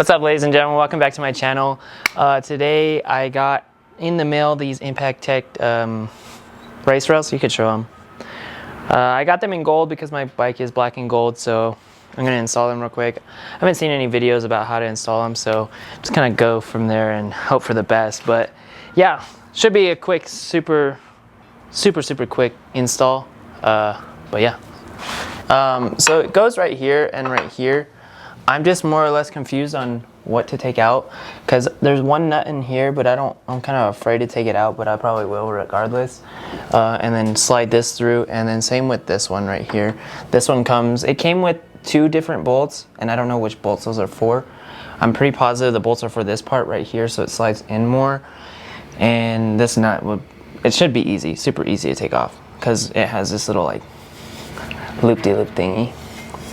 What's up, ladies and gentlemen? Welcome back to my channel. Today I got in the mail these Impaktech race rails. You could show them. I got them in gold because my bike is black and gold, so I'm going to install them real quick. I haven't seen any videos about how to install them, so I'm just going to go from there and hope for the best. But yeah, should be a quick, super quick install. But yeah. So it goes right here and right here. I'm just more or less confused on what to take out because there's one nut in here, but I'm kind of afraid to take it out, but I probably will regardless. And then slide this through, and then same with this one right here. This one it came with 2 different bolts, and I don't know which bolts those are for. I'm pretty positive the bolts are for this part right here, so it slides in more. And this nut it should be easy, super easy to take off because it has this little like loop-de-loop thingy.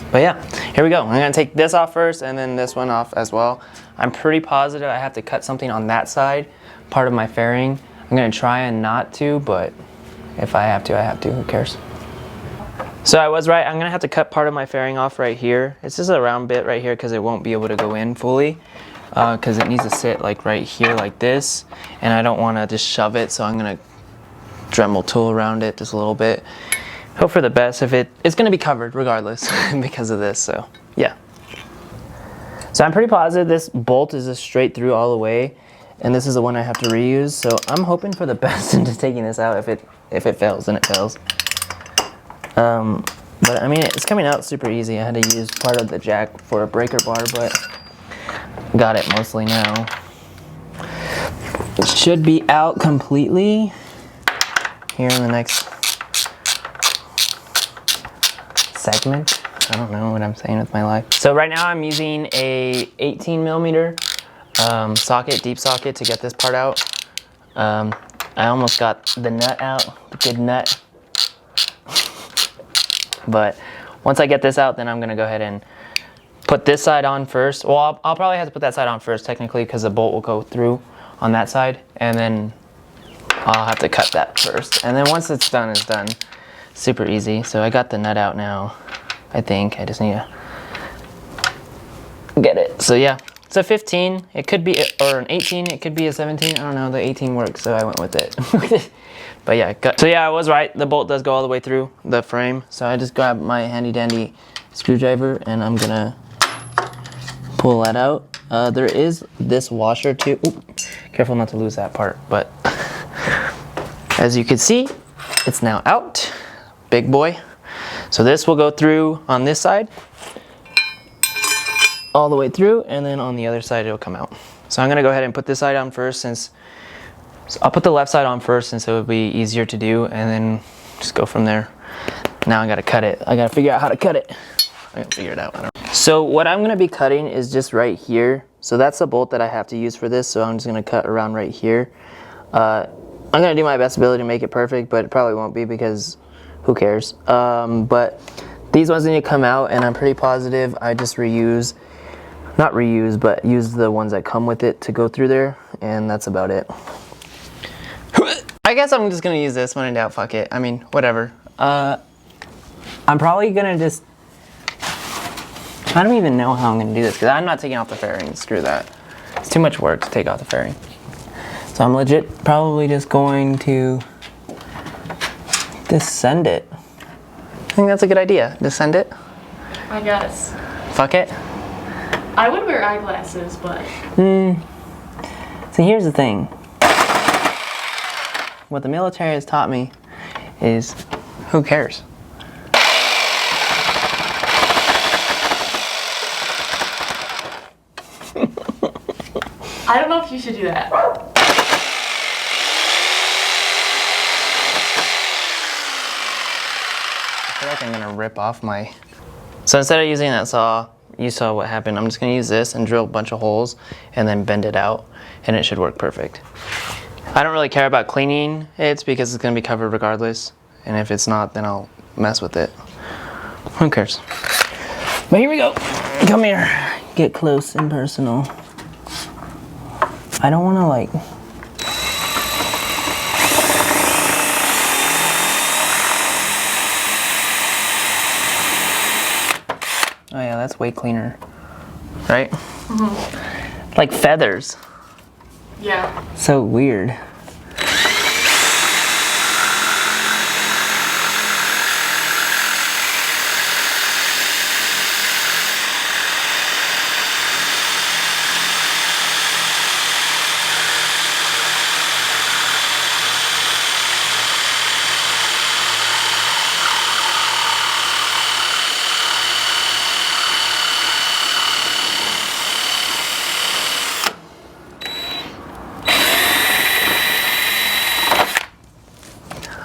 But yeah, here we go. I'm gonna take this off first and then this one off as well. I'm pretty positive I have to cut something on that side, part of my fairing. I'm gonna try and not to, but if I have to, I have to, who cares? So I was right, I'm gonna have to cut part of my fairing off right here. It's just a round bit right here because it won't be able to go in fully because it needs to sit like right here like this, and I don't wanna just shove it, so I'm gonna Dremel tool around it just a little bit. Hope for the best. It's going to be covered regardless because of this, so yeah. So I'm pretty positive this bolt is just straight through all the way, and this is the one I have to reuse, so I'm hoping for the best into taking this out. If it fails, then it fails. But I mean, it's coming out super easy. I had to use part of the jack for a breaker bar, but got it mostly now. It should be out completely here in the next segment. I don't know what I'm saying with my life. So right now I'm using a 18 millimeter socket, deep socket, to get this part out. I almost got the nut out, the good nut. But once I get this out, then I'm gonna go ahead and put this side on first. Well, I'll probably have to put that side on first technically because the bolt will go through on that side, and then I'll have to cut that first. And then once it's done, it's done. Super easy. So I got the nut out now, I think. I just need to get it. So yeah, it's a 15. It could be, or an 18. It could be a 17. I don't know. The 18 works, so I went with it. But yeah, so yeah, I was right. The bolt does go all the way through the frame. So I just grabbed my handy dandy screwdriver and I'm gonna pull that out. There is this washer too. Oop, careful not to lose that part. But as you can see, it's now out. Big boy. So this will go through on this side all the way through, and then on the other side it'll come out. So I'm gonna go ahead and put this side on first, so I'll put the left side on first since it would be easier to do, and then just go from there. Now I gotta cut it. I gotta figure out how to cut it. I gotta figure it out. So what I'm gonna be cutting is just right here. So that's the bolt that I have to use for this, so I'm just gonna cut around right here. I'm gonna do my best ability to make it perfect, but it probably won't be because who cares? But these ones need to come out, and I'm pretty positive I just not reuse, but use the ones that come with it to go through there, and that's about it. I guess I'm just gonna use this when in doubt, fuck it. I mean, whatever. I'm probably gonna just, I don't even know how I'm gonna do this, because I'm not taking off the fairings, screw that. It's too much work to take off the fairing. So I'm legit probably just going to descend it. I think that's a good idea. Descend it? I guess. Fuck it? I would wear eyeglasses, but... So here's the thing. What the military has taught me is, who cares? I don't know if you should do that. I feel like I'm gonna rip off my... So instead of using that saw, you saw what happened. I'm just gonna use this and drill a bunch of holes and then bend it out, and it should work perfect. I don't really care about cleaning it because it's gonna be covered regardless, and if it's not, then I'll mess with it. Who cares? But here we go. Come here. Get close and personal. I don't wanna like... Oh yeah, that's way cleaner, right? Like feathers. Yeah. So weird.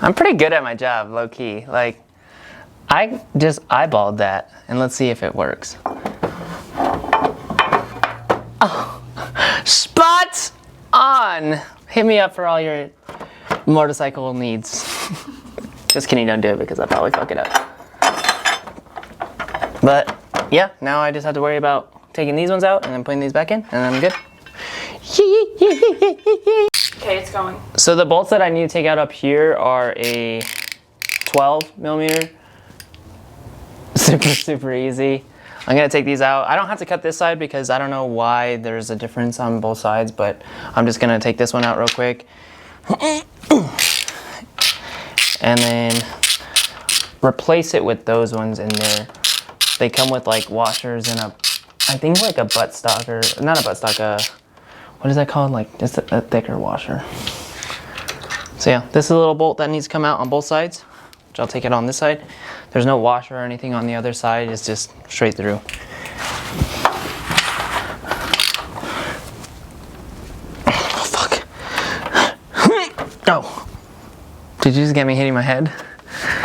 I'm pretty good at my job, low key. Like, I just eyeballed that, and let's see if it works. Oh, spot on! Hit me up for all your motorcycle needs. Just kidding, don't do it because I'll probably fuck it up. But yeah, now I just have to worry about taking these ones out and then putting these back in, and I'm good. Okay, it's going. So the bolts that I need to take out up here are a 12 millimeter. Super easy. I'm gonna take these out. I don't have to cut this side because I don't know why there's a difference on both sides, but I'm just gonna take this one out real quick. And then replace it with those ones in there. They come with like washers and I think like a buttstock, or not a buttstock, what is that called? Like just a thicker washer. So yeah, this is a little bolt that needs to come out on both sides, which I'll take it on this side. There's no washer or anything on the other side, it's just straight through. Oh, fuck. Oh. Did you just get me hitting my head?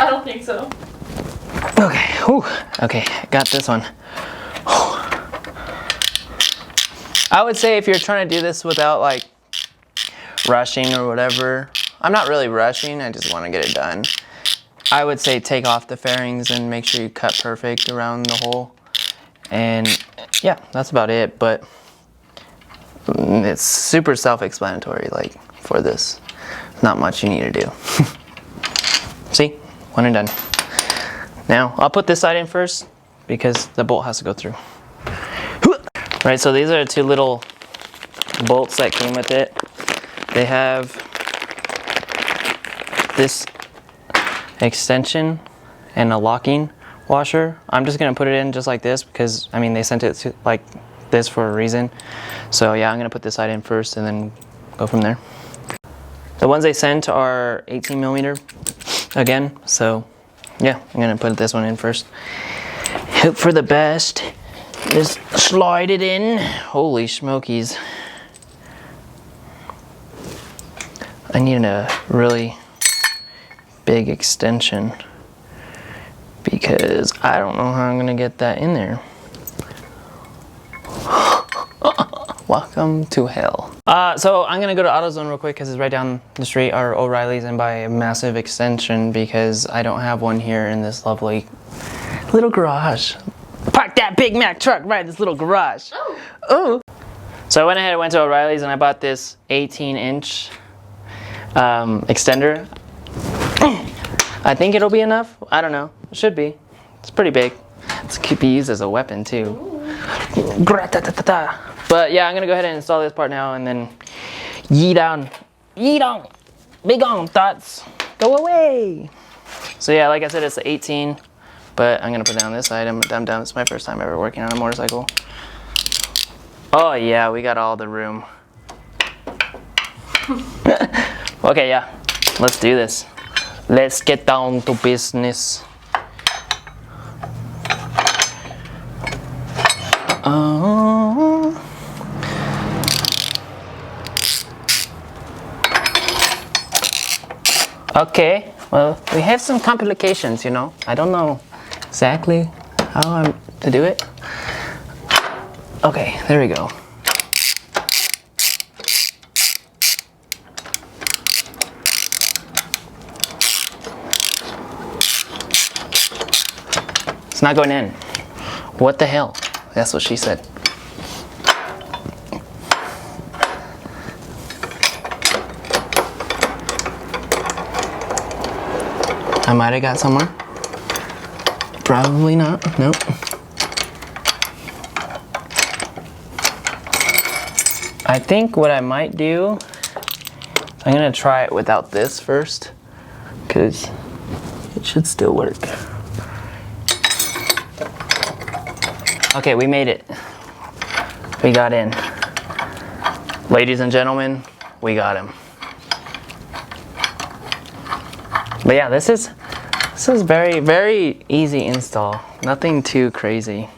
I don't think so. Okay, whew. Okay, got this one. I would say if you're trying to do this without like rushing or whatever, I'm not really rushing, I just want to get it done. I would say take off the fairings and make sure you cut perfect around the hole. And yeah, that's about it, but it's super self-explanatory, like for this. Not much you need to do. See, one and done. Now, I'll put this side in first because the bolt has to go through. Right, so these are the two little bolts that came with it. They have this extension and a locking washer. I'm just gonna put it in just like this because, I mean, they sent it to like this for a reason. So yeah, I'm gonna put this side in first and then go from there. The ones they sent are 18 millimeter again, so yeah, I'm gonna put this one in first. Hope for the best. Just slide it in. Holy smokies. I need a really big extension because I don't know how I'm gonna get that in there. Welcome to hell. So I'm gonna go to AutoZone real quick because it's right down the street, or O'Reilly's, and buy a massive extension because I don't have one here in this lovely little garage. Park that Big Mac truck right in this little garage. Oh. So I went ahead and went to O'Reilly's and I bought this 18-inch extender. I think it'll be enough. I don't know. It should be. It's pretty big. It could be used as a weapon too. But yeah, I'm gonna go ahead and install this part now and then yeet on, big on thoughts, go away. So yeah, like I said, it's an 18, but I'm gonna put it on this side. I'm down. It's my first time ever working on a motorcycle. Oh yeah, we got all the room. Okay, yeah, let's do this. Let's get down to business. Okay, well, we have some complications, you know. I don't know exactly how I'm to do it. Okay, there we go. It's not going in. What the hell? That's what she said. I might have got somewhere. Probably not. Nope. I think what I might do, I'm gonna try it without this first, because it should still work. Okay, we made it. We got in. Ladies and gentlemen, we got him. But yeah, this is very, very easy install. Nothing too crazy.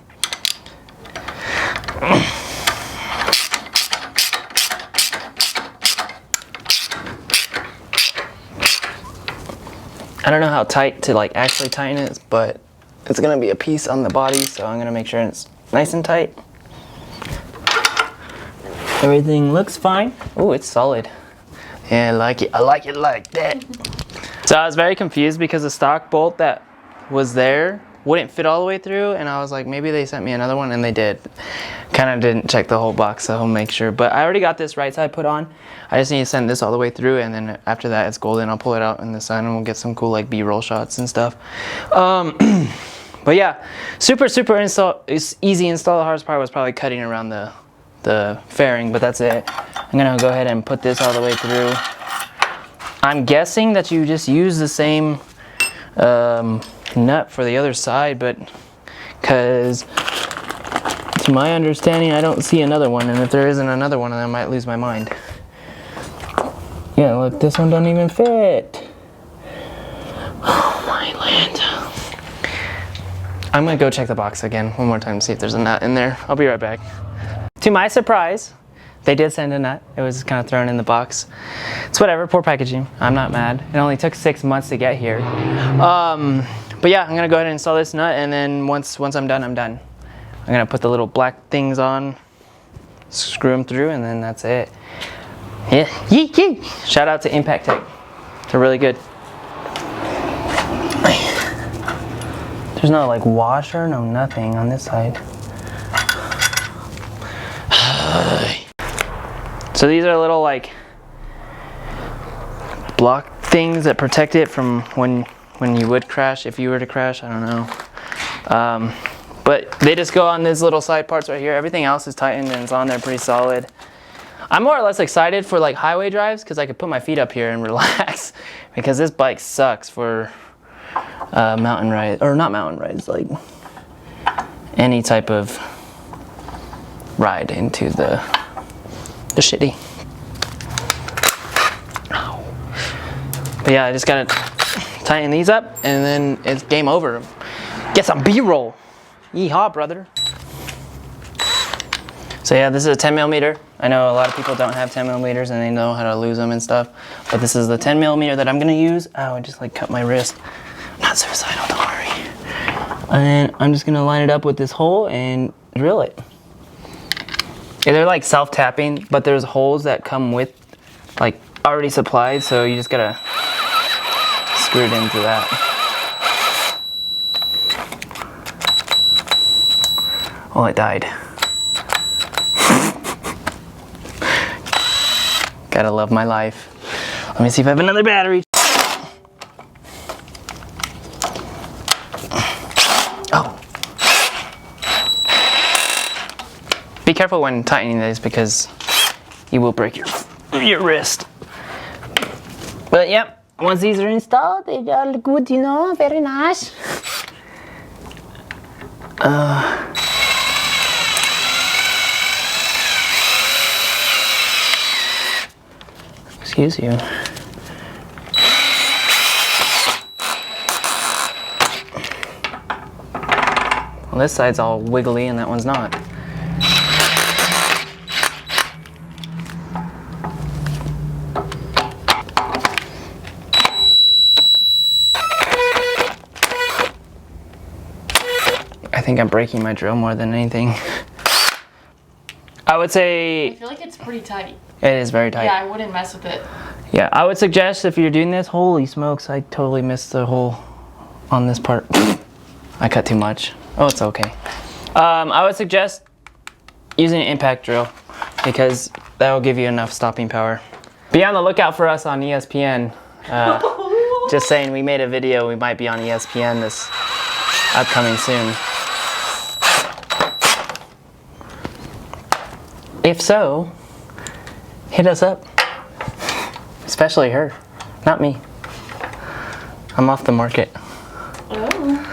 I don't know how tight to like actually tighten it, but it's gonna be a piece on the body, so I'm gonna make sure it's nice and tight. Everything looks fine. Oh, it's solid. Yeah, I like it. I like it like that. So I was very confused because the stock bolt that was there wouldn't fit all the way through, and I was like, maybe they sent me another one, and they did. Kind of didn't check the whole box, so I'll make sure. But I already got this right side put on. I just need to send this all the way through, and then after that it's golden. I'll pull it out in the sun, and we'll get some cool like B-roll shots and stuff. But yeah, super install. It's easy install. The hardest part was probably cutting around the fairing, but that's it. I'm gonna go ahead and put this all the way through. I'm guessing that you just use the same nut for the other side, but because to my understanding I don't see another one, and if there isn't another one I might lose my mind. Yeah, look, this one don't even fit. Oh my land. I'm gonna go check the box again one more time to see if there's a nut in there. I'll be right back. To my surprise, they did send a nut. It was kind of thrown in the box. It's whatever, poor packaging. I'm not mad. It only took 6 months to get here. But yeah, I'm gonna go ahead and install this nut, and then once I'm done, I'm done. I'm gonna put the little black things on, screw them through, and then that's it. Yeah, yee. Shout out to Impaktech. They're really good. There's no like washer, no nothing on this side. So these are little like block things that protect it from when you would crash, if you were to crash, I don't know. But they just go on these little side parts right here. Everything else is tightened and it's on there pretty solid. I'm more or less excited for like highway drives because I could put my feet up here and relax because this bike sucks for mountain rides, or not mountain rides, like any type of ride into the shitty. But yeah, I just gotta tighten these up and then it's game over. Get some B-roll. Yeehaw, brother. So yeah, this is a 10 millimeter. I know a lot of people don't have 10 millimeters and they know how to lose them and stuff, but this is the 10 millimeter that I'm gonna use. Oh, I just like cut my wrist. Not suicidal, don't worry. And I'm just gonna line it up with this hole and drill it. Yeah, they're like self-tapping, but there's holes that come with like already supplied, so you just gotta screw it into that. Oh, it died. Gotta love my life. Let me see if I have another battery. Oh. Be careful when tightening this because you will break your wrist. But yep, once these are installed, they are good, you know, very nice. Excuse you. Well, this side's all wiggly and that one's not. I think I'm breaking my drill more than anything. I would say... I feel like it's pretty tight. It is very tight. Yeah, I wouldn't mess with it. Yeah, I would suggest if you're doing this, holy smokes, I totally missed the hole on this part. I cut too much. Oh, it's okay. I would suggest using an impact drill because that will give you enough stopping power. Be on the lookout for us on ESPN. Just saying, we made a video. We might be on ESPN this upcoming soon. If so, hit us up. Especially her, not me. I'm off the market. Oh.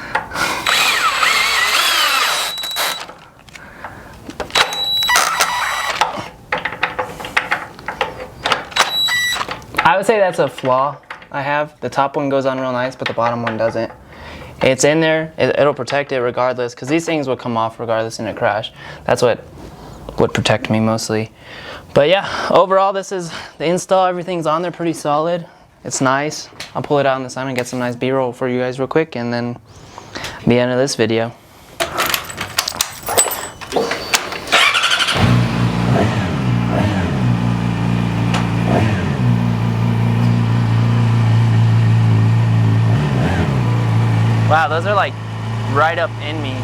I would say that's a flaw I have. The top one goes on real nice, but the bottom one doesn't. It's in there, it'll protect it regardless, because these things would come off regardless in a crash. That's what would protect me mostly. But yeah, overall this is the install. Everything's on there pretty solid. It's nice. I'll pull it out in the sun and get some nice B-roll for you guys real quick, and then the end of this video. Wow, those are like right up in me.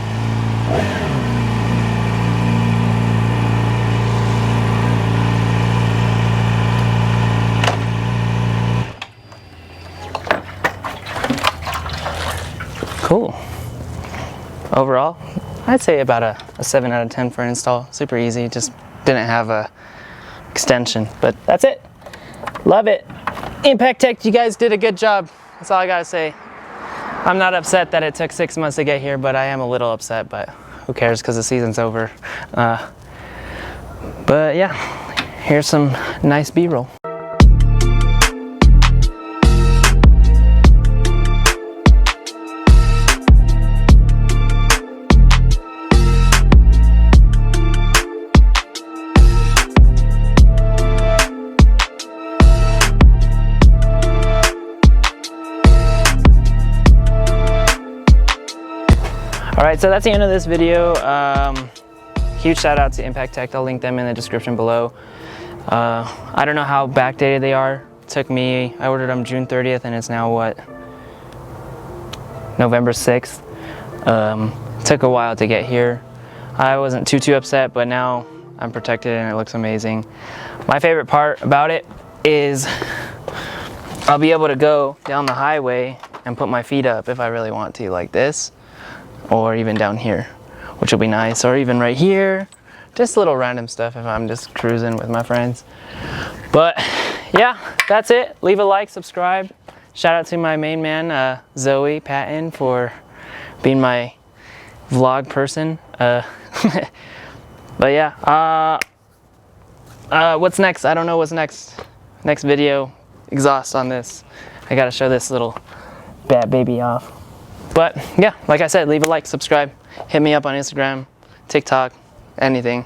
Cool. Overall, I'd say about a 7 out of 10 for install. Super easy, just didn't have a extension, but that's it. Love it. Impaktech, you guys did a good job. That's all I gotta say. I'm not upset that it took 6 months to get here, but I am a little upset, but who cares because the season's over. But yeah, here's some nice B-roll. Alright, so that's the end of this video. Huge shout out to Impaktech. I'll link them in the description below. I don't know how backdated they are. It took me, I ordered them June 30th and it's now what? November 6th. Took a while to get here. I wasn't too upset, but now I'm protected and it looks amazing. My favorite part about it is I'll be able to go down the highway and put my feet up if I really want to, like this. Or even down here, which will be nice, or even right here. Just little random stuff if I'm just cruising with my friends. But yeah, that's it. Leave a like, subscribe. Shout out to my main man, Zoe Patton, for being my vlog person. But yeah, what's next? I don't know what's next. Next video, exhaust on this. I gotta show this little bad baby off. But yeah, like I said, leave a like, subscribe, hit me up on Instagram, TikTok, anything.